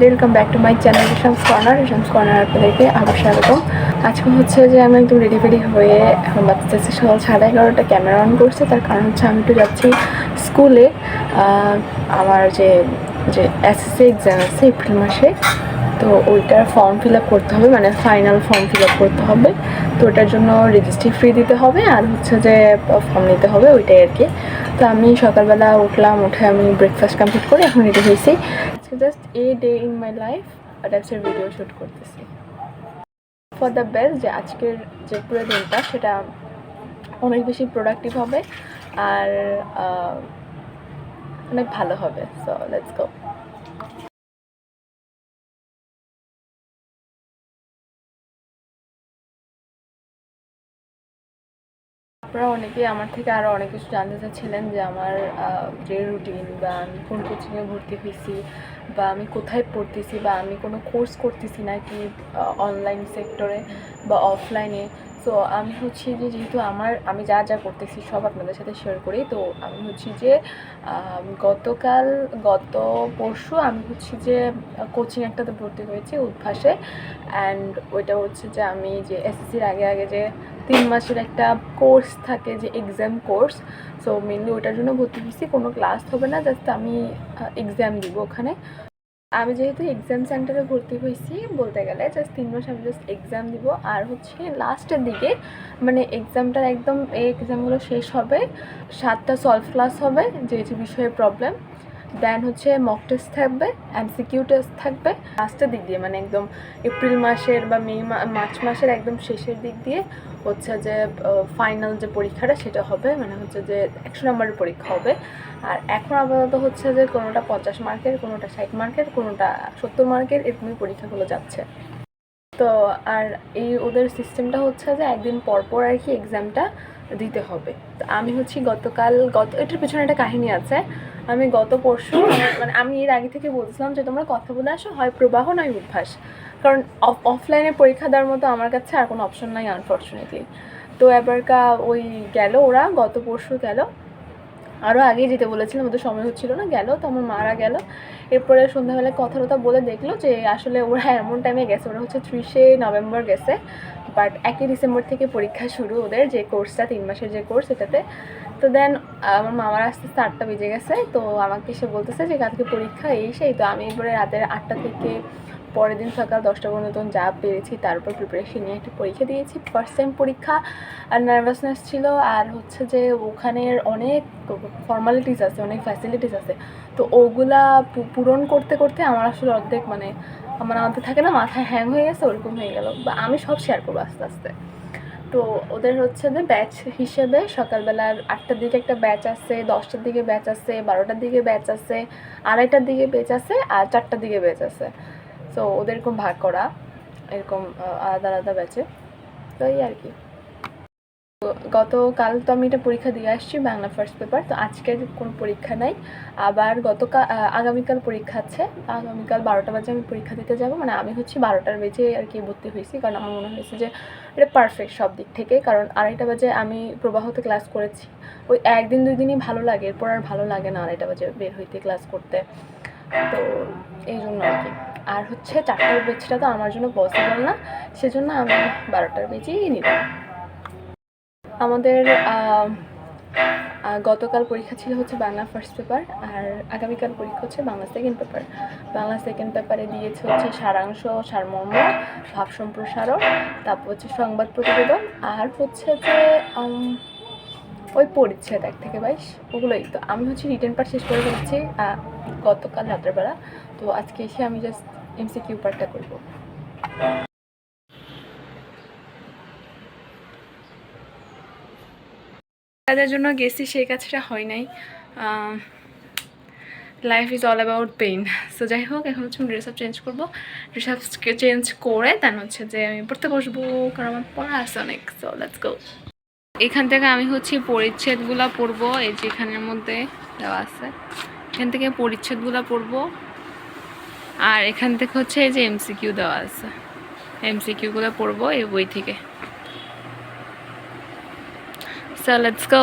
Welcome back to my channel Risham's corner আপনাদেরকে আবার স্বাগতম। আজকে হচ্ছে যে আমি একদম রেডি হয়ে এখন বাচ্চা সকাল 11:30 ক্যামেরা অন করছে। তার কারণ হচ্ছে আমি একটু যাচ্ছি স্কুলে। আমার যে এসএসসি এক্সাম আছে এপ্রিল মাসে, তো ওইটার ফর্ম ফিল আপ করতে হবে, মানে ফাইনাল ফর্ম ফিল আপ করতে হবে। তো ওটার জন্য রেজিস্ট্রি ফি দিতে হবে আর হচ্ছে যে ফর্ম নিতে হবে, ওইটাই আর কি। তো আমি সকালবেলা উঠে আমি ব্রেকফাস্ট কমপ্লিট করে এখন রেডি হয়েছি। আজকে just a day in my life টাইপসের ভিডিও শ্যুট করতেছি ফর দ্য বেস্ট, যে আজকের যে পুরো দিনটা সেটা অনেক বেশি প্রোডাক্টিভ হবে আর অনেক ভালো হবে। So let's go. আপনারা অনেকেই আমার থেকে আরও অনেক কিছু জানতে চাচ্ছিলেন যে আমার যে রুটিন, বা আমি কোন কোচিংয়ে ভর্তি হয়েছি, বা আমি কোথায় পড়তেছি, বা আমি কোনো কোর্স করতেছি নাকি অনলাইন সেক্টরে বা অফলাইনে। সো আমি হচ্ছি যে যেহেতু আমি যা করতেছি সব আপনাদের সাথে শেয়ার করি। তো আমি হচ্ছি যে গত পরশু আমি হচ্ছি যে কোচিং একটাতে ভর্তি হয়েছি উদ্ভাসে। অ্যান্ড ওইটা হচ্ছে যে আমি যে এসএসসির আগে যে 3 মাসের একটা কোর্স থাকে, যে এক্সাম কোর্স। সো মেনলি ওইটার জন্য ভর্তি হয়েছি। কোনো ক্লাস হবে না, জাস্ট আমি এক্সাম দিব ওখানে। আমি যেহেতু এক্সাম সেন্টারে ভর্তি হয়েছি, বলতে গেলে জাস্ট 3 মাস আমি জাস্ট এক্সাম দিব। আর হচ্ছে লাস্টের দিকে, মানে এক্সামটার একদম এই এক্সামগুলো শেষ হবে, 7টা সলভ ক্লাস হবে যে বিষয়ে প্রবলেম, দেন হচ্ছে মক টেস্ট থাকবে, এমসিকিউ টেস্ট থাকবে লাস্টের দিক দিয়ে, মানে একদম এপ্রিল মাসের বা মার্চ মাসের একদম শেষের দিক দিয়ে হচ্ছে যে ফাইনাল যে পরীক্ষাটা সেটা হবে, মানে হচ্ছে যে 100 নম্বরের পরীক্ষা হবে। আর এখন আপাতত হচ্ছে যে কোনোটা 50 মার্কের, কোনোটা 60 মার্কের, কোনোটা 70 মার্কের, এরকমই পরীক্ষাগুলো যাচ্ছে। তো আর এই ওদের সিস্টেমটা হচ্ছে যে একদিন পর আর কি এক্সামটা দিতে হবে। তো আমি হচ্ছি এটার পেছনে একটা কাহিনী আছে। আমি গত পরশু, মানে আমি এর আগে থেকে বলছিলাম যে তোমরা কথা বলে আসো, হয় প্রবাহ নয় উদ্ভাস, কারণ অফলাইনে পরীক্ষা দেওয়ার মতো আমার কাছে আর কোনো অপশন নাই আনফর্চুনেটলি। তো এবারকা ওই গেল, ওরা গত পরশু গেল, আরও আগেই যেতে বলেছিলাম, ওদের সময় হচ্ছিল না, গেল। তো আমার মারা গেল। এরপরে সন্ধ্যাবেলায় কথা বলে দেখলো যে আসলে ওরা এমন টাইমে গেছে, ওরা হচ্ছে 30শে নভেম্বর গেছে, বাট 1 ডিসেম্বর থেকে পরীক্ষা শুরু ওদের, যে কোর্সটা 3 মাসের যে কোর্স এটাতে। তো দেন আমার মামার আস্তে 8টা বেজে গেছে। তো আমাকে সে বলতেছে যে কালকে পরীক্ষা এই সেই। তো আমি এরপরে রাতের 8টা থেকে পরের দিন সকাল 10টা পর্যন্ত যা পেরেছি তার উপর প্রিপারেশন নিয়ে একটা পরীক্ষা দিয়েছি। ফার্স্ট টাইম পরীক্ষা, আর নার্ভাসনেস ছিল, আর হচ্ছে যে ওখানের অনেক ফর্মালিটিস আছে, অনেক ফ্যাসিলিটিস আছে। তো ওগুলা পূরণ করতে আমার আসলে অর্ধেক, মানে আমাদের থাকে না মাথায় হ্যাং হয়ে গেছে, ওরকম হয়ে গেল। বা আমি সব শেয়ার করবো আস্তে আস্তে। তো ওদের হচ্ছে যে ব্যাচ হিসেবে সকালবেলার 8টার দিকে একটা ব্যাচ আছে, 10টার দিকে ব্যাচ আছে, 12টার দিকে ব্যাচ আছে, 2:30টার দিকে ব্যাচ আছে, আর 4টার দিকে ব্যাচ আছে। সো ওদের এরকম ভাগ করা, এরকম আলাদা ব্যাচে। তো এই আর কি। গতকাল তো আমি এটা পরীক্ষা দিয়ে আসছি, বাংলা ফার্স্ট পেপার। তো আজকের কোনো পরীক্ষা নাই। আবার আগামীকাল পরীক্ষা আছে। আগামীকাল 12টা বাজে আমি পরীক্ষা দিতে যাব। মানে আমি হচ্ছে 12টার বেজে আর কি ভর্তি হয়েছি, কারণ আমার মনে হয়েছে যে এটা পারফেক্ট সব দিক থেকে। কারণ 2:30 বাজে আমি প্রবাহতে ক্লাস করেছি, ওই 1-2 দিনই ভালো লাগে, এরপর আর ভালো লাগে না 2:30 বাজে বের হইতে ক্লাস করতে। তো এই জন্য আর কি। আর হচ্ছে 4টার বেজটা তো আমার জন্য পসিবল না, সেজন্য আমি 12টার বেজেই নিলাম। আমাদের গতকাল পরীক্ষা ছিল হচ্ছে বাংলা ফার্স্ট পেপার, আর আগামীকাল পরীক্ষা হচ্ছে Bangla second paper. Bangla second পেপারে দিয়েছে হচ্ছে সারাংশ, সারমর্ম, ভাব সম্প্রসারণ, তারপর হচ্ছে সংবাদ প্রতিবেদন, আর হচ্ছে যে ওই পরিচ্ছেদ 1 থেকে 22, ওগুলোই। তো আমি হচ্ছে রিটেন পার্ট শেষ করে ফেলছি গতকাল রাত্রেবেলা। তো আজকে এসে আমি জাস্ট এমসিকিউ পার্টটা করবো। কাজের জন্য গেছি, সেই কাজটা হয় নাই। Life is all about pain. So যাই হোক, এখন হচ্ছে আমি ড্রেস আপ চেঞ্জ করবো। ড্রেস আপ চেঞ্জ করে দেন হচ্ছে যে আমি পড়তে বসবো, কারণ আমার পড়া আছে অনেক। So let's go. এখান থেকে আমি হচ্ছে পরিচ্ছেদগুলো পড়বো, এই যে এখানের মধ্যে দেওয়া আছে, এখান থেকে পরিচ্ছেদগুলো পড়বো। আর এখান থেকে হচ্ছে এই যে এমসিকিউ দেওয়া আছে, এমসিকিউগুলো পড়বো এই বই থেকে। So let's go.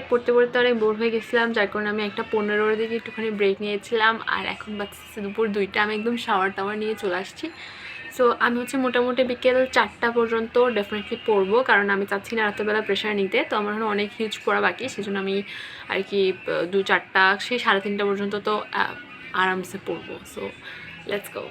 পড়তে পড়তে অনেক বোর হয়ে গেছিলাম, যার কারণে আমি 1:15 দিকে একটুখানি ব্রেক নিয়েছিলাম। আর এখন বাজছে দুপুর 2টা, আমি একদম শাওয়ার টাওয়ার নিয়ে চলে আসছি। সো আমি হচ্ছে মোটামুটি বিকেল 4টা পর্যন্ত ডেফিনেটলি পড়বো, কারণ আমি চাচ্ছি না রাতেরবেলা প্রেশার নিতে। তো আমার অনেক হিউজ পড়া বাকি, সেজন্য আমি আর কি 2-4টা সেই 3:30 পর্যন্ত তো আরামসে পড়বো। So let's go.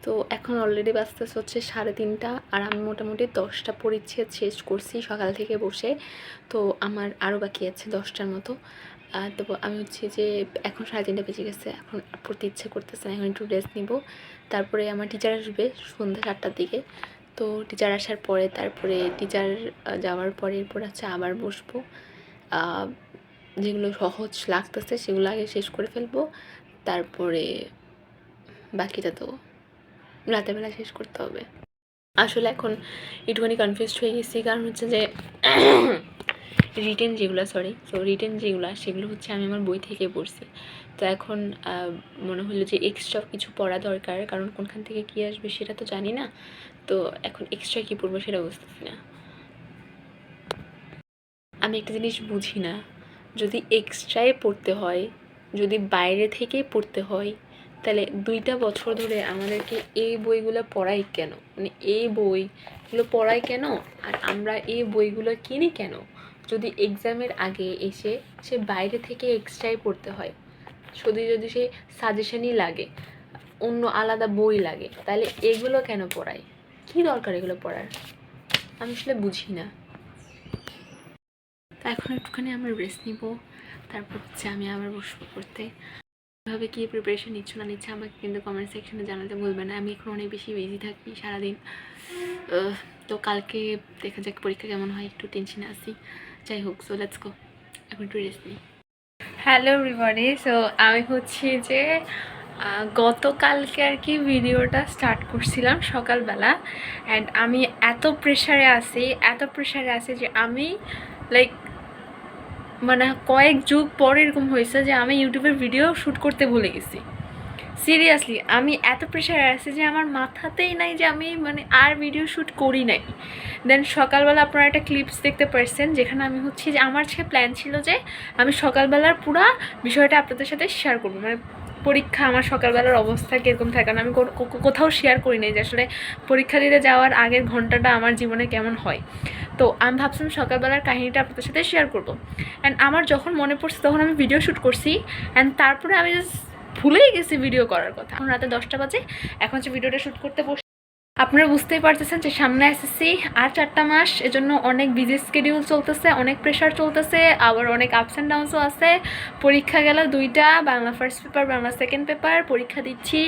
তো এখন অলরেডি বাজতেছে হচ্ছে 3:30, আর আমি মোটামুটি 10টা পরিচ্ছেদ শেষ করছি সকাল থেকে বসে। তো আমার আরও বাকি আছে 10টার মতো। তো আমি হচ্ছে যে এখন 3:30 বেজে গেছে, এখন পড়তে ইচ্ছে করতেছে না, এখন একটু রেস্ট নিব। তারপরে আমার টিচার আসবে সন্ধ্যা 7টার দিকে। তো টিচার আসার পরে তারপরে টিচার যাওয়ার পরে এরপর হচ্ছে আবার বসবো। যেগুলো সহজ লাগতেছে সেগুলো আগে শেষ করে ফেলবো, তারপরে বাকিটা তো রাতের বেলা শেষ করতে হবে। আসলে এখন একটুখানি কনফিউজড হয়ে গেছি, কারণ হচ্ছে যে রিটেন যেগুলো সেগুলো হচ্ছে আমি আমার বই থেকে পড়ছি। তো এখন মনে হলো যে এক্সট্রা কিছু পড়া দরকার, কারণ কোনখান থেকে কী আসবে সেটা তো জানি না। তো এখন এক্সট্রা কী পড়বো সেটা বুঝতেছি না। আমি একটা জিনিস বুঝি না, যদি এক্সট্রাই পড়তে হয়, যদি বাইরে থেকেই পড়তে হয়, তাহলে 2টা বছর ধরে আমাদেরকে এই বইগুলো পড়াই কেন? মানে এই বইগুলো পড়াই কেন? আর আমরা এই বইগুলো কিনি কেন? যদি এক্সামের আগে এসে সে বাইরে থেকে এক্সট্রাই পড়তে হয়, যদি সে সাজেশনই লাগে, অন্য আলাদা বই লাগে, তাহলে এগুলো কেন পড়ায়? কী দরকার এগুলো পড়ার? আমি আসলে বুঝি না। এখন একটুখানি আমার রেস্ট নিব, তারপর হচ্ছে আমি আবার বসবো পড়তে। কীভাবে কী প্রিপারেশন নিচ্ছ না নিচ্ছে আমাকে কিন্তু কমেন্ট সেকশনে জানাতে ভুলবে না। আমি এখন অনেক বেশি বিজি থাকি সারাদিন। তো কালকে দেখা যাক পরীক্ষা কেমন হয়, একটু টেনশনে আসি। যাই হোক, সো লেটস গো, এখন একটু রেস্ট নিই। Hello everybody. সো আমি হচ্ছে যে গতকালকে আর কি ভিডিওটা স্টার্ট করছিলাম সকালবেলা, অ্যান্ড আমি এত প্রেশারে আছি যে আমি লাইক মানে কয়েক যুগ পর এরকম হয়েছে যে আমি ইউটিউবের ভিডিও শ্যুট করতে ভুলে গেছি। সিরিয়াসলি আমি এত প্রেশারে আছি যে আমার মাথাতেই নাই যে আমি মানে আর ভিডিও শ্যুট করি নাই। দেন সকালবেলা আপনারা একটা ক্লিপস দেখতে পারছেন, যেখানে আমি হচ্ছে যে আমার সে প্ল্যান ছিল যে আমি সকালবেলার পুরা বিষয়টা আপনাদের সাথে শেয়ার করবো, মানে পরীক্ষা আমার সকালবেলার অবস্থা কীরকম থাকে। কারণ আমি কোথাও শেয়ার করি নাই যে আসলে পরীক্ষা দিতে যাওয়ার আগের ঘন্টাটা আমার জীবনে কেমন হয়। তো আমি ভাবছিলাম সকালবেলার কাহিনিটা আপনাদের সাথে শেয়ার করবো, অ্যান্ড আমার যখন মনে পড়ছে তখন আমি ভিডিও শ্যুট করছি, অ্যান্ড তারপরে আমি জাস্ট ভুলেই গেছি ভিডিও করার কথা। এখন রাতে 10টা বাজে, এখন হচ্ছে ভিডিওটা শ্যুট করতে বসে। আপনারা বুঝতেই পারতেছেন যে সামনে এসএসসি আর 4টা মাস, এজন্য অনেক বিজি স্কেডিউল চলতেছে, অনেক প্রেশার চলতেছে, আবার অনেক আপস অ্যান্ড ডাউনসও আছে। পরীক্ষা গেল 2টা, Bangla first paper, Bangla second paper পরীক্ষা দিচ্ছি।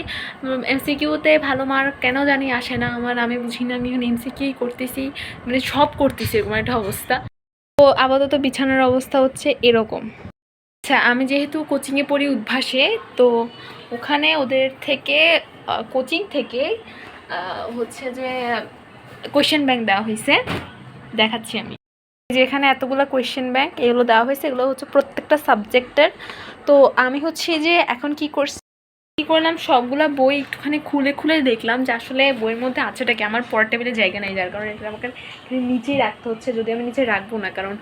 এমসিকিউতে ভালো মার্ক কেন জানি আসে না আমার, আমি বুঝি না। আমি এখন এমসিকিউই করতেছি, মানে সব করতেছি, এরকম একটা অবস্থা। তো আপাতত বিছানার অবস্থা হচ্ছে এরকম। আচ্ছা, আমি যেহেতু কোচিংয়ে পড়ি উদ্ভাসে, তো ওখানে ওদের থেকে কোচিং থেকে হচ্ছে যে কোয়েশ্চেন ব্যাংক দেওয়া হয়েছে, দেখাচ্ছি আমি। যেখানে এতগুলো কোয়েশ্চেন ব্যাংক এগুলো দেওয়া হয়েছে, এগুলো হচ্ছে প্রত্যেকটা সাবজেক্টের। তো আমি হচ্ছে যে এখন কী করলাম, সবগুলা বই একটুখানি খুলে খুলে দেখলাম যে আসলে বইয়ের মধ্যে আছেটা কি। আমার পড়ার টেবিলে জায়গা নেই, যার কারণে এটা আমাকে নিচেই রাখতে হচ্ছে। যদি আমি নিচে রাখবো না, কারণ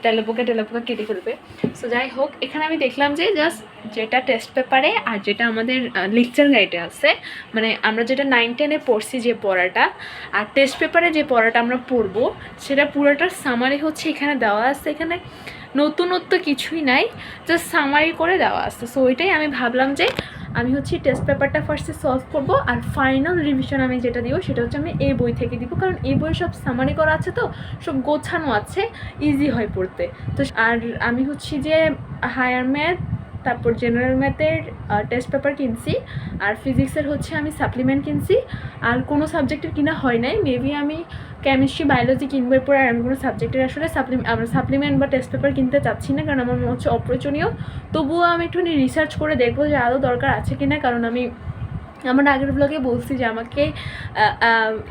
টেলেপোকা কেটে ফেলবে। সো যাই হোক, এখানে আমি দেখলাম যে জাস্ট যেটা টেস্ট পেপারে আর যেটা আমাদের লেকচার গাইডে আছে, মানে আমরা যেটা 9-10-এ পড়ছি যে পড়াটা, আর টেস্ট পেপারে যে পড়াটা আমরা পড়বো, সেটা পুরোটার সামারি হচ্ছে এখানে দেওয়া আছে। এখানে নতুনত্ব কিছুই নাই, জাস্ট সামারি করে দেওয়া আছে। সো ওইটাই আমি ভাবলাম যে আমি হচ্ছে টেস্ট পেপারটা ফার্স্টে সলভ করব, আর ফাইনাল রিভিশন আমি যেটা দিব সেটা হচ্ছে আমি এই বই থেকে দিব, কারণ এই বই সব সামারি করা আছে, তো সব গোছানো আছে, ইজি হয় পড়তে। তো আর আমি হচ্ছে যে হায়ার ম্যাথ তারপর জেনারেল ম্যাথের টেস্ট পেপার কিনছি, আর ফিজিক্সের হচ্ছে আমি সাপ্লিমেন্ট কিনছি। আর কোনো সাবজেক্টের কিনা হয় নাই, মেবি আমি কেমিস্ট্রি বায়োলজি কিনবো। এরপর আর আমি কোনো সাবজেক্টের আসলে সাপ্লিমেন্ট বা টেস্ট পেপার কিনতে চাচ্ছি না, কারণ আমার মনে হচ্ছে অপ্রয়োজনীয়। তবুও আমি একটুখানি রিসার্চ করে দেখবো যে আদৌ দরকার আছে কিনা, কারণ আমি আমার আগের ব্লগে বলছি যে আমাকে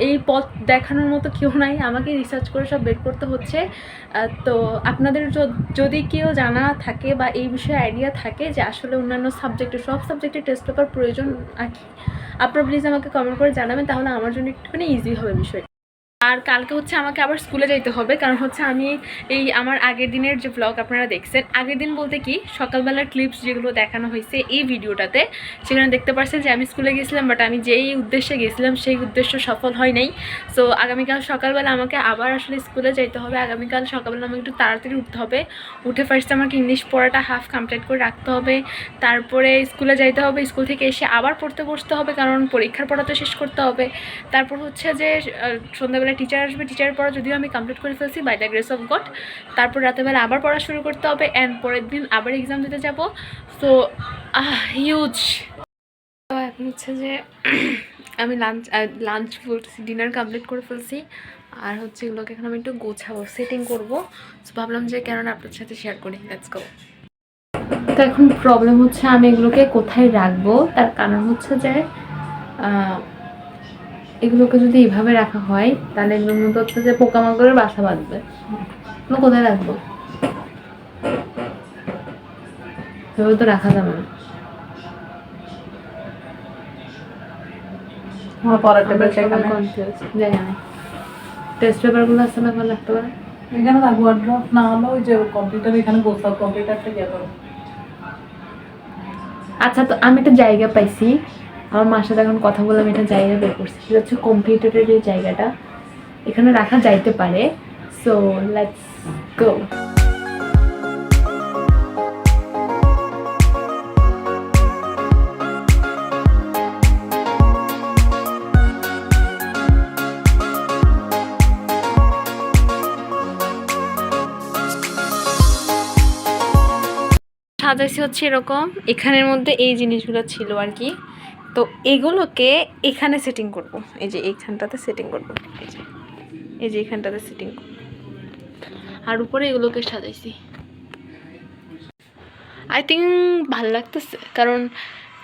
এই পথ দেখানোর মতো কেউ নাই, আমাকে রিসার্চ করে সব বের করতে হচ্ছে। তো আপনাদের যদি কেউ জানা থাকে বা এই বিষয়ে আইডিয়া থাকে যে আসলে অন্যান্য সাবজেক্টের সব সাবজেক্টের টেস্ট পেপার প্রয়োজন নাকি, আপনারা প্লিজ আমাকে কমেন্ট করে জানাবেন, তাহলে আমার জন্য একটুখানি ইজি হবে বিষয়টা। আর কালকে হচ্ছে আমাকে আবার স্কুলে যাইতে হবে, কারণ হচ্ছে আমি এই আমার আগের দিনের যে ব্লগ আপনারা দেখছেন, আগের দিন বলতে কি সকালবেলার ক্লিপস যেগুলো দেখানো হয়েছে এই ভিডিওটাতে, সেখানে দেখতে পাচ্ছেন যে আমি স্কুলে গেছিলাম, বাট আমি যেই উদ্দেশ্যে গেছিলাম সেই উদ্দেশ্য সফল হয় নাই। সো আগামীকাল সকালবেলা আমাকে আবার আসলে স্কুলে যাইতে হবে। আগামীকাল সকালবেলা আমাকে একটু তাড়াতাড়ি উঠতে হবে, উঠে ফার্স্টে আমাকে ইংলিশ পড়াটা হাফ কমপ্লিট করে রাখতে হবে, তারপরে স্কুলে যাইতে হবে, স্কুল থেকে এসে আবার পড়তে বসতে হবে, কারণ পরীক্ষার পড়া তো শেষ করতে হবে। তারপর হচ্ছে যে সন্ধ্যাবেলা টিচার আসবে, টিচারের পড়া যদিও আমি কমপ্লিট করে ফেলছি by the grace of God. তারপর রাতেবেলা আবার পড়া শুরু করতে হবে, অ্যান্ড পরের দিন আবার এক্সাম দিতে যাব। So huge. এখন হচ্ছে যে আমি লাঞ্চ বলতেছি, ডিনার কমপ্লিট করে ফেলছি, আর হচ্ছে এগুলোকে এখন আমি একটু গোছাবো, সেটিং করবো। সো ভাবলাম যে কেন আপনার সাথে শেয়ার করি, লেটস গো। তো এখন প্রবলেম হচ্ছে আমি এগুলোকে কোথায় রাখবো, তার কারণ হচ্ছে যে এগুলোকে যদি এইভাবে রাখা হয় তাহলে এগুলোর মধ্যে হচ্ছে যে পোকামাকড়ের বাসা বাঁধবে। এগুলো কোথায় রাখবো, এভাবে তো রাখা যাবে না। টেস্ট পেপারগুলো আছে না, ভালো রাখতে পারে এখানে রাখবো, ড্রপ না হলো ওই যে কম্পিউটার এখানে গোছাও, কম্পিউটারটা ইয়ে করো। আচ্ছা, তো আমি একটা জায়গা পাইছি, আমার মার সাথে এখন কথা বলে আমি একটা জায়গা বের করছি, সেটা হচ্ছে কম্পিউটারের এই জায়গাটা, এখানে রাখা যাইতে পারে। So let's go. সাজাইছি হচ্ছে এরকম, এখানের মধ্যে এই জিনিসগুলো ছিল আর কি, তো এগুলোকে এখানে সেটিং করব, এই যে এইখানটাতে সেটিং করব, এই যে এইখানটাতে সেটিং করব, আর উপরে এগুলোকে সাজাইছি। আই থিঙ্ক ভালো লাগতেছে, কারণ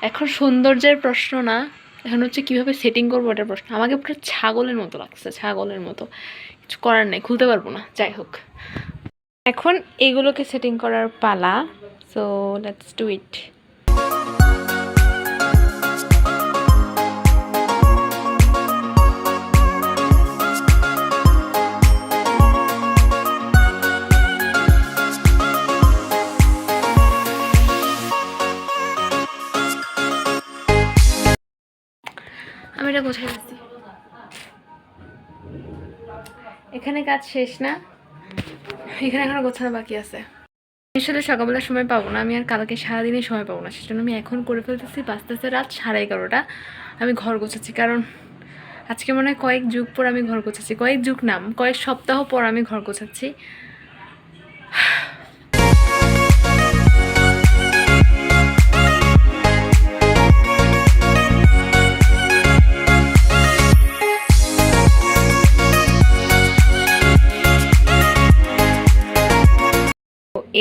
এখন সৌন্দর্যের প্রশ্ন না, এখন হচ্ছে কীভাবে সেটিং করবো ওটার প্রশ্ন। আমাকে পুরো ছাগলের মতো লাগছে, ছাগলের মতো, কিছু করার নেই, খুলতে পারবো না, যাই হোক। এখন এগুলোকে সেটিং করার পালা, সো লেটস ডু ইট। আমি এটা গোছাই দিচ্ছি, এখানে কাজ শেষ না, এখানে এখনো গোছানো বাকি আছে। আসলে সকালবেলা সময় পাবো না, আমি আর কালকে সারাদিনই সময় পাবো না, সেজন্য আমি এখন করে ফেলতেছি। বাঁচতেছে রাত 11:30, আমি ঘর গোছাচ্ছি, কারণ আজকে মনে হয় কয়েক যুগ পর আমি ঘর গোছাচ্ছি, কয়েক যুগ নাম কয়েক সপ্তাহ পর আমি ঘর গোছাচ্ছি।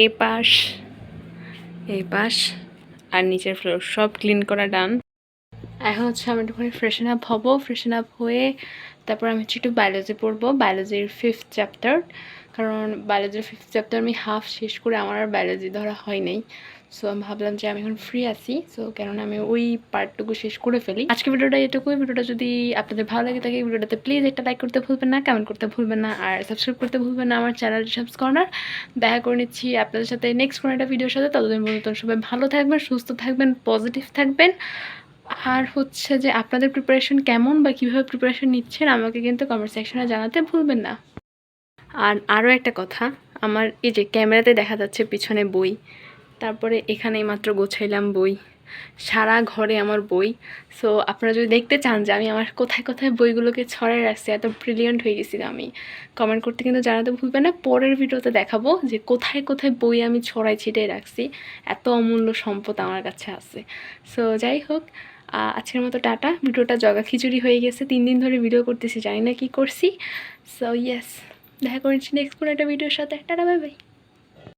এই পাশ, এই পাশ আর নিচের ফ্লোর সব ক্লিন করা ডান। এখন হচ্ছে আমি একটুখানি ফ্রেশন আপ হবো, ফ্রেশন আপ হয়ে তারপর আমি হচ্ছে একটু বায়োলজি পড়বো, বায়োলজির 5th চ্যাপ্টার, কারণ বায়োলজির 5th চ্যাপ্টার আমি হাফ শেষ করে আমার আর বায়োলজি ধরা হয় নাই। সো আমি ভাবলাম যে আমি এখন ফ্রি আছি, সো কেননা আমি ওই পার্টটুকু শেষ করে ফেলি। আজকে ভিডিওটা এটুকুই। ভিডিওটা যদি আপনাদের ভালো লাগে থাকে ভিডিওটাতে প্লিজ একটা লাইক করতে ভুলবেন না, কমেন্ট করতে ভুলবেন না, আর সাবস্ক্রাইব করতে ভুলবেন না আমার চ্যানেল টিপস কর্নার। দেখা করে নিচ্ছি আপনাদের সাথে নেক্সট কোনো একটা ভিডিওর সাথে। ততদিন পর্যন্ত সবাই ভালো থাকবেন, সুস্থ থাকবেন, পজিটিভ থাকবেন। আর হচ্ছে যে আপনাদের প্রিপারেশন কেমন বা কীভাবে প্রিপারেশন নিচ্ছেন আমাকে কিন্তু কমেন্ট সেকশনে জানাতে ভুলবেন না। আর আরও একটা কথা, আমার এই যে ক্যামেরাতে দেখা যাচ্ছে পিছনে বই, তারপরে এখানেই মাত্র গোছাইলাম বই, সারা ঘরে আমার বই। সো আপনারা যদি দেখতে চান যে আমি আমার কোথায় কোথায় বইগুলোকে ছড়ায় রাখছি, এত ব্রিলিয়ান্ট হয়ে গেছি আমি, কমেন্ট করতে কিন্তু জানাতে ভুলবেন না। পরের ভিডিওতে দেখাবো যে কোথায় কোথায় বই আমি ছড়াই ছিটাই রাখছি, এত অমূল্য সম্পদ আমার কাছে আছে। সো যাই হোক, আজকের মতো টাটা। ভিডিওটা জগা খিচুড়ি হয়ে গেছে, 3 দিন ধরে ভিডিও করতেছি, জানি না কী করছি। সো ইয়েস, দেখা করেছি নেক্সট কোনো একটা ভিডিওর সাথে। Tata, bye bye.